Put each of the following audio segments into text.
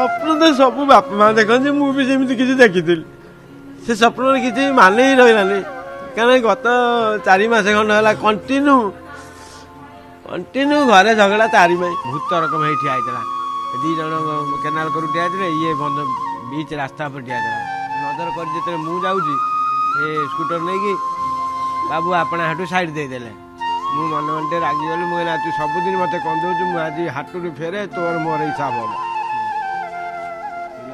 ସ୍ୱପ୍ନ ତ ସବୁ ବାପା ମା ଦେଖନ୍ତି, ମୁଁ ବି ସେମିତି କିଛି ଦେଖିଥିଲି। ସେ ସ୍ୱପ୍ନରେ କିଛି ମାନେ ହିଁ ରହିଲାନି, କାରଣ ଗତ 4 ମାସ ଖଣ୍ଡ ହେଲା କଣ୍ଟିନ୍ୟୁ ଘରେ ଝଗଡ଼ା ତାରି ପାଇଁ। ଭୂତ ରକମ ହେଇ ଠିଆ ହେଇଥିଲା, 2 ଜଣ କେନାଲ କରୁ ଠିଆ ହେଇଥିଲେ, ଇଏ ବନ୍ଧ ବିଚ୍ ରାସ୍ତା ଉପରେ ଠିଆ ହେଇଥିଲା। ନଜର କରି ଯେତେବେଳେ ମୁଁ ଯାଉଛି ଏ ସ୍କୁଟର ନେଇକି, ବାବୁ ଆପଣ ହାଟୁ ସାଇଡ୍ ଦେଇଦେଲେ। ମୁଁ ମନେ ମନେ ଟିକେ ରାଗିଗଲି। ମୁଁ କହିଲି ତୁ ସବୁଦିନ ମୋତେ କନ୍ଦଉଛୁ, ମୁଁ ଆଜି ହାଟରୁ ଫେରେ ତୋର ମୋର ହିସାବ ହବ।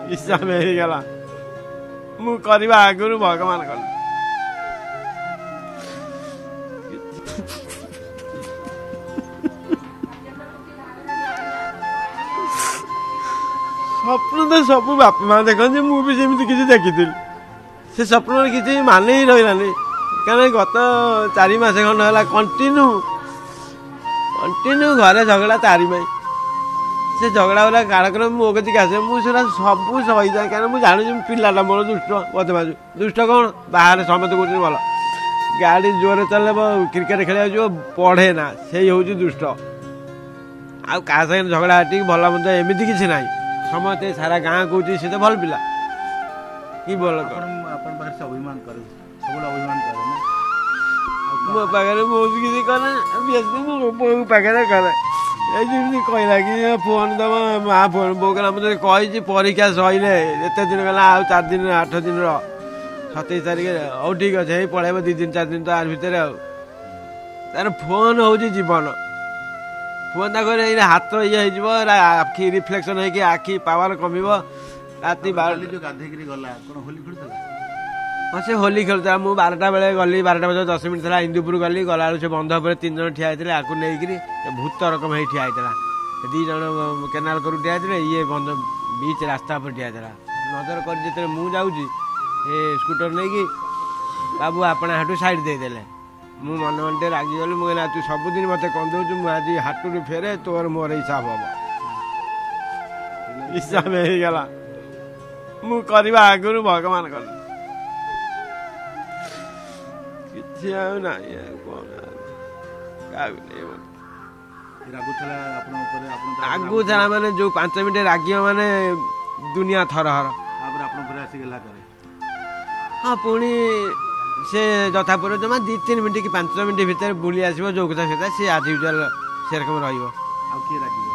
ହିସାବ ହେଇଗଲା। ମୁଁ କରିବା ଆଗରୁ ଭଗବାନ କଲେ। ସ୍ୱପ୍ନ ତ ସବୁ ବାପା ମା ଦେଖନ୍ତି, ମୁଁ ବି ସେମିତି କିଛି ଦେଖିଥିଲି। ସେ ସ୍ୱପ୍ନରେ କିଛି ମାନେ ହିଁ ରହିଲାନି, କାରଣ ଗତ 4 ମାସ ଖଣ୍ଡ ହେଲା କଣ୍ଟିନ୍ୟୁ ଘରେ ଝଗଡ଼ା ତାରି ପାଇଁ। ସେ ଝଗଡ଼ା ଗୁଡ଼ା କାଳକ୍ରମେ ମୋ କତିକି ଆସେ, ମୁଁ ସେଟା ସବୁ ସହିଯାଏ, କାରଣ ମୁଁ ଜାଣୁଛି ପିଲାଟା ମୋର ଦୁଷ୍ଟ ବଦମାସ। ଦୁଷ୍ଟ କ'ଣ ବାହାରେ ସମସ୍ତେ କହୁଛନ୍ତି ଭଲ, ଗାଡ଼ି ଜୋରରେ ଚଲେଇବ, କ୍ରିକେଟ ଖେଳିବାକୁ ଯିବ, ପଢ଼େ ନା, ସେଇ ହେଉଛି ଦୁଷ୍ଟ। ଆଉ କାହା ସାଙ୍ଗରେ ଝଗଡ଼ା ହାଟିକି ଭଲ ମନ୍ଦ ଏମିତି କିଛି ନାହିଁ। ସମସ୍ତେ ସାରା ଗାଁ କହୁଛି ସେ ତ ଭଲ ପିଲା କି ଭଲ। ମୋ ପାଖରେ ବହୁତ କିଛି କରେ, ବେଶୀ ମୋ ବୋଉ ପାଖରେ କରେ। ଏଇ ଯେମିତି କହିଲା କି ଫୋନ୍ ଦେବ, ମା ଫୋନ୍ ବୋଉ କହିଲା ମୁଁ ଯଦି କହିଛି ପରୀକ୍ଷା ସରିଲେ ଏତେ ଦିନ ଗଲା, ଆଉ 4 ଦିନ 8 ଦିନର 27 ତାରିଖରେ, ହଉ ଠିକ୍ ଅଛି, ହେଇ ପଳେଇବ 2 ଦିନ 4 ଦିନ ତ ଆର ଭିତରେ। ଆଉ ତାର ଫୋନ୍ ହେଉଛି ଜୀବନ। ଫୋନ୍ ତାକୁ ଏଇନା ହାତ ଇଏ ହେଇଯିବ, ଆଖି ରିଫ୍ଲେକ୍ସନ ହେଇକି ଆଖି ପାୱାର କମିବ। ରାତି 12 ଗାଧେଇକିରି ଗଲା, କ'ଣ ହୋଲି ଖେଳୁଥିଲା? ହଁ ସେ ହୋଲି ଖେଳୁଥିଲା। ମୁଁ 12ଟା ବେଳେ ଗଲି, 12ଟା ବାଜେ 10 ମିନିଟ୍ ଥିଲା, ଇନ୍ଦୁପୁର ଗଲି। ଗଲାବେଳକୁ ସେ ବନ୍ଧ ଉପରେ 3 ଜଣ ଠିଆ ହେଇଥିଲେ, ଆକୁ ନେଇକିରି ଭୂତ ରକମ ହେଇ ଠିଆ ହେଇଥିଲା। 2 ଜଣ କେନାଲ କରୁ ଠିଆ ହେଇଥିଲେ, ଇଏ ବନ୍ଧ ବିଚ୍ ରାସ୍ତା ଉପରେ ଠିଆ ହେଇଥିଲା। ନଜର କରି ଯେତେବେଳେ ମୁଁ ଯାଉଛି ଏ ସ୍କୁଟର ନେଇକି, ବାବୁ ଆପଣ ହାଟୁ ସାଇଡ୍ ଦେଇଦେଲେ। ମୁଁ ମନେ ମନେ ଟିକେ ରାଗିଗଲି। ମୁଁ କହିଲି ତୁ ସବୁଦିନ ମୋତେ କନ୍ଦଉଛୁ, ମୁଁ ଆଜି ହାଟରୁ ଫେରେ ତୋର ମୋର ହିସାବ ହବ। ହିସାବ ହେଇଗଲା। ମୁଁ କରିବା ଆଗରୁ ଭଗବାନ କଲେ। କିଛି ଆଉ ନାହିଁ, ଆଉ କ'ଣ କାହାକୁ ନେଇ ରାଗୁଥିଲା ମାନେ ଯୋଉ 5 ମିନିଟ୍ ରାଗିବ ମାନେ ଦୁନିଆ ଥରହର। ତାପରେ ଆପଣ ଘରେ ଆସିକି ହେଲା କରେ। ହଁ ପୁଣି ସେ ଯଥାପୂର୍ବ ଜମା 2-3 ମିନିଟ୍ କି 5 ମିନିଟ୍ ଭିତରେ ବୁଲି ଆସିବ, ଯୋଉ କଥା ସେଟା ସେ ଆଜ ୟୁଜୁଆଲ ସେରକମ ରହିବ। ଆଉ କିଏ ରାଗିବ?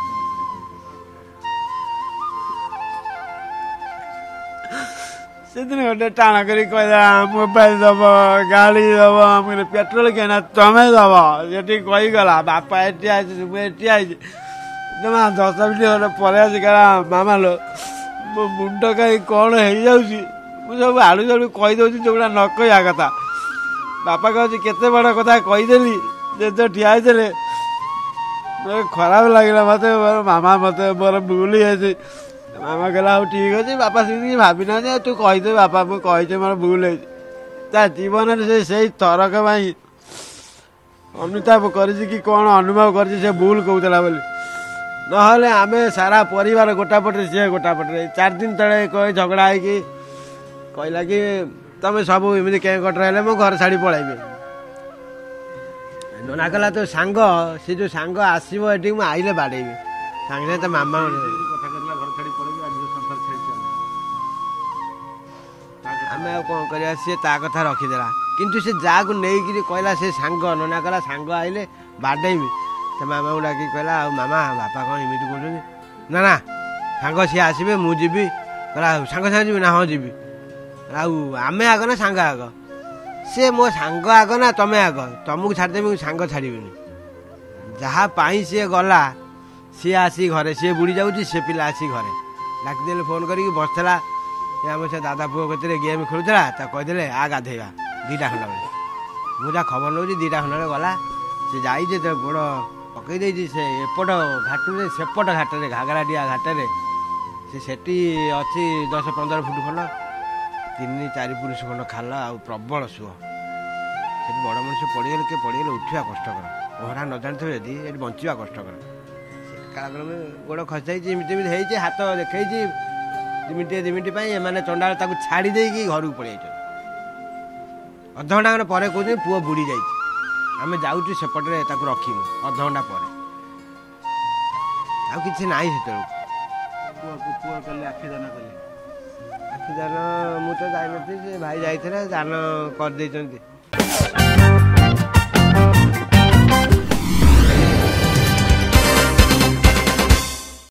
ସେଦିନ ଗୋଟେ ଟାଣ କରି କହିଲା ମୋବାଇଲ ଦବ, ଗାଡ଼ି ଦବ, ମୁଁ ପେଟ୍ରୋଲ କିଣା ତମେ ଦବ। ସେଠି କହିଗଲା ବାପା ଏଠି ଆଇଛି, ମୁଁ ଏଠି ଆଇଛି। ଜମା 10 ମିନିଟ୍ ଖଣ୍ଡେ ପରେ ଆସି କହିଲା ମାମା ଲୋ ମୋ ମୁଣ୍ଡ କାହିଁ କ'ଣ ହେଇଯାଉଛି, ମୁଁ ସବୁ ଆଡ଼ୁ ସାଡ଼ୁ କହିଦେଉଛି ଯୋଉଗୁଡ଼ା ନ କହିବା କଥା। ବାପା କହୁଛି କେତେ ବଡ଼ କଥା କହିଦେଲି, ଯେ ତ ଠିଆ ହେଇଥିଲେ। ଖରାପ ଲାଗିଲା ମୋତେ, ମାମା ମୋତେ ମୋର ଭୁଲ ହେଇଯାଇଛି। ମାମା କହିଲା ହଉ ଠିକ୍ ଅଛି, ବାପା ସେମିତି ଭାବି ନାହାନ୍ତି, ତୁ କହିଦେ ବାପା ମୁଁ କହିଛି ମୋର ଭୁଲ ହେଇଛି। ତା ଜୀବନରେ ସେ ସେଇ ଥରକ ପାଇଁ ଅନୁତାପ କରିଛି କି କ'ଣ ଅନୁଭବ କରିଛି, ସେ ଭୁଲ କହୁଥିଲା ବୋଲି। ନହେଲେ ଆମେ ସାରା ପରିବାର ଗୋଟା ପଟରେ, ସିଏ ଗୋଟା ପଟରେ। 4 ଦିନ ତଳେ ଝଗଡ଼ା ହେଇକି କହିଲା କି ତମେ ସବୁ ଏମିତି କେଁ କଟର ହେଲେ ମୁଁ ଘର ଛାଡ଼ି ପଳାଇବି। ନନା କହିଲା ତୋ ସାଙ୍ଗ, ସେ ଯୋଉ ସାଙ୍ଗ ଆସିବ ଏଠି ମୁଁ ଆଇଲେ ବାଡ଼େଇବି। ସାଙ୍ଗେ ସାଙ୍ଗେ ତା ମାମା ଆମେ ଆଉ କ'ଣ କରିବା, ସିଏ ତା କଥା ରଖିଦେଲା। କିନ୍ତୁ ସେ ଯାହାକୁ ନେଇକିରି କହିଲା ସେ ସାଙ୍ଗ, ନନା କହିଲା ସାଙ୍ଗ ଆଇଲେ ବାଡ଼େଇବି। ତା ମାମାକୁ ଡାକି କହିଲା ଆଉ ମାମା ବାପା କ'ଣ ଏମିତି କହୁଛନ୍ତି? ନା ନା ସାଙ୍ଗ ସିଏ ଆସିବେ, ମୁଁ ଯିବି। କହିଲା ସାଙ୍ଗ ସାଙ୍ଗେ ଯିବି? ନା ହଁ ଯିବି। ଆଉ ଆମେ ଆଗ ନା ସାଙ୍ଗ ଆଗ? ସିଏ ମୋ ସାଙ୍ଗ ଆଗ ନା ତମେ ଆଗ? ତମକୁ ଛାଡ଼ିଦେବି, ମୁଁ ସାଙ୍ଗ ଛାଡ଼ିବିନି। ଯାହା ପାଇଁ ସିଏ ଗଲା, ସିଏ ଆସି ଘରେ, ସିଏ ବୁଡ଼ି ଯାଉଛି, ସେ ପିଲା ଆସି ଘରେ ଡାକିଦେଲେ ଫୋନ୍ କରିକି। ବସିଥିଲା ଆମ ସେ ଦାଦା ପୁଅ କତିରେ ଗେମ୍ ଖେଳୁଥିଲା, ତାକୁ କହିଦେଲେ ଆ ଗାଧେଇବା 2ଟା ଖଣ୍ଡ ବେଳେ। ମୁଁ ଯାହା ଖବର ନେଉଛି 2ଟା ଖଣ୍ଡ ବେଳେ ଗଲା। ସେ ଯାଇଛି, ତା ଗୋଡ଼ ପକେଇ ଦେଇଛି ସେ ଏପଟ ଘାଟରେ, ସେପଟ ଘାଟରେ, ଘାଗରାଡିଆ ଘାଟରେ। ସେ ସେଠି ଅଛି 10-15 ଫୁଟ ଖଣ୍ଡ, 3-4 ପୁରୁଷ ଖଣ୍ଡ ଖାଲ, ଆଉ ପ୍ରବଳ ସୁଅ। ସେଠି ବଡ଼ ମଣିଷ ପଡ଼ିଗଲେ, କିଏ ପଡ଼ିଗଲେ ଉଠିବା କଷ୍ଟକର। ପହଁରା ନ ଜାଣିଥିବ ଯଦି ଏଠି ବଞ୍ଚିବା କଷ୍ଟକର। କାଳକ୍ରମେ ଗୋଡ଼ ଖସିଯାଇଛି, ଏମିତି ଏମିତି ହେଇଛି, ହାତ ଦେଖେଇଛି 2 ମିନିଟ୍ ପାଇଁ। ଏମାନେ ଚଣ୍ଡାଳ ତାକୁ ଛାଡ଼ି ଦେଇକି ଘରକୁ ପଳେଇ ଯାଇଛନ୍ତି। ଅଧଘଣ୍ଟା ଖଣ୍ଡେ ପରେ କହୁଛନ୍ତି ପୁଅ ବୁଡ଼ି ଯାଇଛି, ଆମେ ଯାଉଛୁ ସେପଟରେ ତାକୁ ରଖିବୁ। ଅଧଘଣ୍ଟା ପରେ ଆଉ କିଛି ନାହିଁ ସେତେବେଳକୁ। ପୁଅ କଲେ ଆଖି ଦାନ କଲେ ଆଖି ଦାନ ମୁଁ ତ ଯାଇନଥିଲି ସେ ଭାଇ ଯାଇଥିଲେ ଦାନ କରିଦେଇଛନ୍ତି